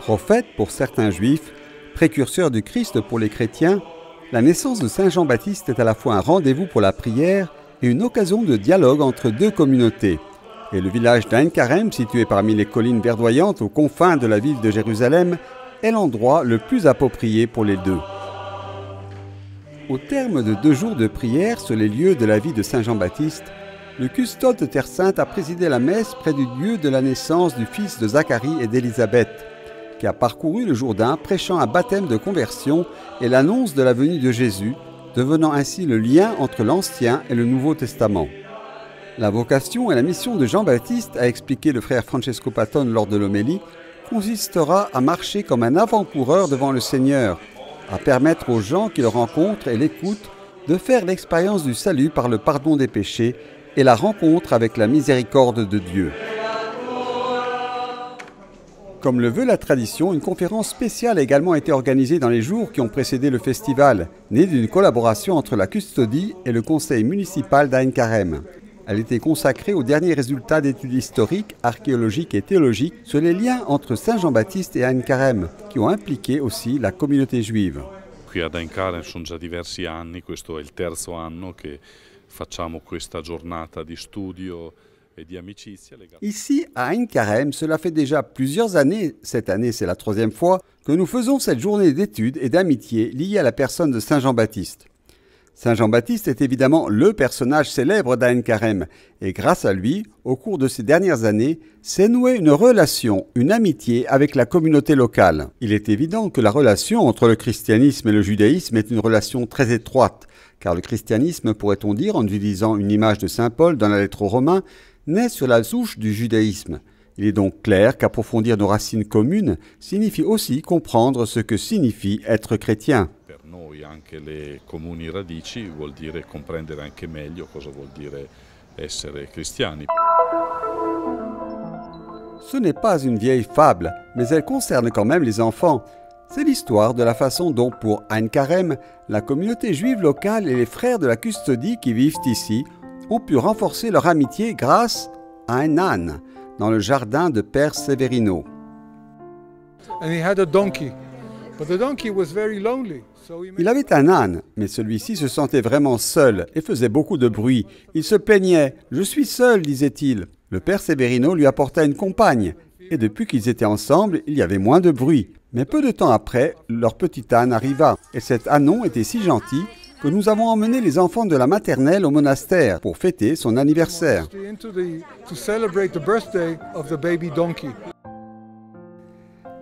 Prophète pour certains juifs, précurseur du Christ pour les chrétiens, la naissance de Saint Jean-Baptiste est à la fois un rendez-vous pour la prière et une occasion de dialogue entre deux communautés. Et le village d'Ain Karem, situé parmi les collines verdoyantes aux confins de la ville de Jérusalem, est l'endroit le plus approprié pour les deux. Au terme de 2 jours de prière sur les lieux de la vie de Saint Jean-Baptiste, le custode de Terre Sainte a présidé la messe près du lieu de la naissance du fils de Zacharie et d'Élisabeth, qui a parcouru le Jourdain prêchant un baptême de conversion et l'annonce de la venue de Jésus, devenant ainsi le lien entre l'Ancien et le Nouveau Testament. La vocation et la mission de Jean-Baptiste, a expliqué le frère Francesco Patton lors de l'homélie, consistera à marcher comme un avant-coureur devant le Seigneur, à permettre aux gens qui le rencontrent et l'écoutent de faire l'expérience du salut par le pardon des péchés et la rencontre avec la miséricorde de Dieu. Comme le veut la tradition, une conférence spéciale a également été organisée dans les jours qui ont précédé le festival, née d'une collaboration entre la custodie et le conseil municipal d'Ain Karem. Elle était consacrée aux derniers résultats d'études historiques, archéologiques et théologiques sur les liens entre Saint Jean-Baptiste et Ain Karem, qui ont impliqué aussi la communauté juive. Qui ad Ain Karem sono già diversi anni, questo è il terzo anno che facciamo questa giornata di studio. Ici, à Ain Karem, cela fait déjà plusieurs années, cette année c'est la 3e fois, que nous faisons cette journée d'études et d'amitié liée à la personne de Saint Jean-Baptiste. Saint Jean-Baptiste est évidemment le personnage célèbre d'Ain Karem, et grâce à lui, au cours de ces dernières années, s'est nouée une relation, une amitié avec la communauté locale. Il est évident que la relation entre le christianisme et le judaïsme est une relation très étroite, car le christianisme, pourrait-on dire, en utilisant une image de Saint Paul dans la lettre aux Romains, naît sur la souche du judaïsme. Il est donc clair qu'approfondir nos racines communes signifie aussi comprendre ce que signifie être chrétien. Per noi anche le comuni radici vuol dire comprendere anche meglio cosa vuol dire essere cristiani. Ce n'est pas une vieille fable, mais elle concerne quand même les enfants. C'est l'histoire de la façon dont, pour Ain Karem, la communauté juive locale et les frères de la custodie qui vivent ici ont pu renforcer leur amitié grâce à un âne dans le jardin de Père Severino. Il avait un âne, mais celui-ci se sentait vraiment seul et faisait beaucoup de bruit. Il se plaignait. « Je suis seul », disait-il. Le Père Severino lui apporta une compagne, et depuis qu'ils étaient ensemble, il y avait moins de bruit. Mais peu de temps après, leur petit âne arriva, et cet ânon était si gentil que nous avons emmené les enfants de la maternelle au monastère pour fêter son anniversaire.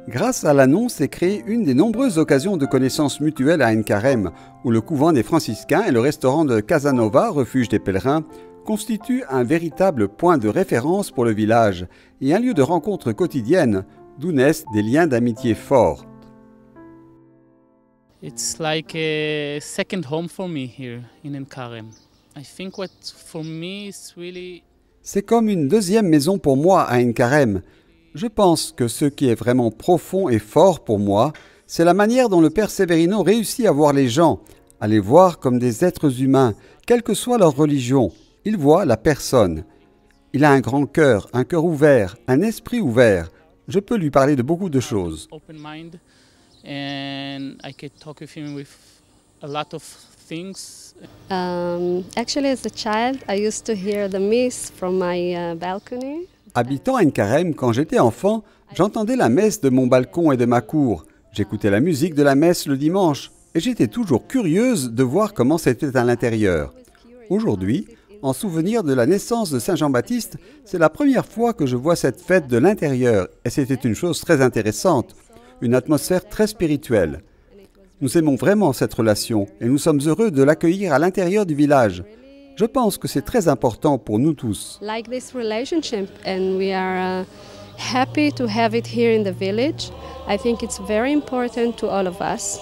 Grâce à l'ânon s'est créée une des nombreuses occasions de connaissances mutuelles à Ain Karem, où le couvent des franciscains et le restaurant de Casanova, refuge des pèlerins, constituent un véritable point de référence pour le village et un lieu de rencontre quotidienne, d'où naissent des liens d'amitié forts. It's like a second home for me here in Ain Karem. I think what for me is really... C'est comme une deuxième maison pour moi à Ain Karem. Je pense que ce qui est vraiment profond et fort pour moi, c'est la manière dont le Père Severino réussit à voir les gens, à les voir comme des êtres humains, quelle que soit leur religion. Il voit la personne. Il a un grand cœur, un cœur ouvert, un esprit ouvert. Je peux lui parler de beaucoup de choses. And I could talk with him with a lot of things. Actually, as a child, I used to hear the mess from my balcony. Habitant Ain Karem, quand j'étais enfant, j'entendais la messe de mon balcon et de ma cour. J'écoutais la musique de la messe le dimanche et j'étais toujours curieuse de voir comment c'était à l'intérieur. Aujourd'hui, en souvenir de la naissance de Saint Jean-Baptiste, c'est la première fois que je vois cette fête de l'intérieur et c'était une chose très intéressante. Une atmosphère très spirituelle. Nous aimons vraiment cette relation et nous sommes heureux de l'accueillir à l'intérieur du village. Je pense que c'est très important pour nous tous. Like this relationship and we are happy to have it here in the village. I think it's very important to all of us.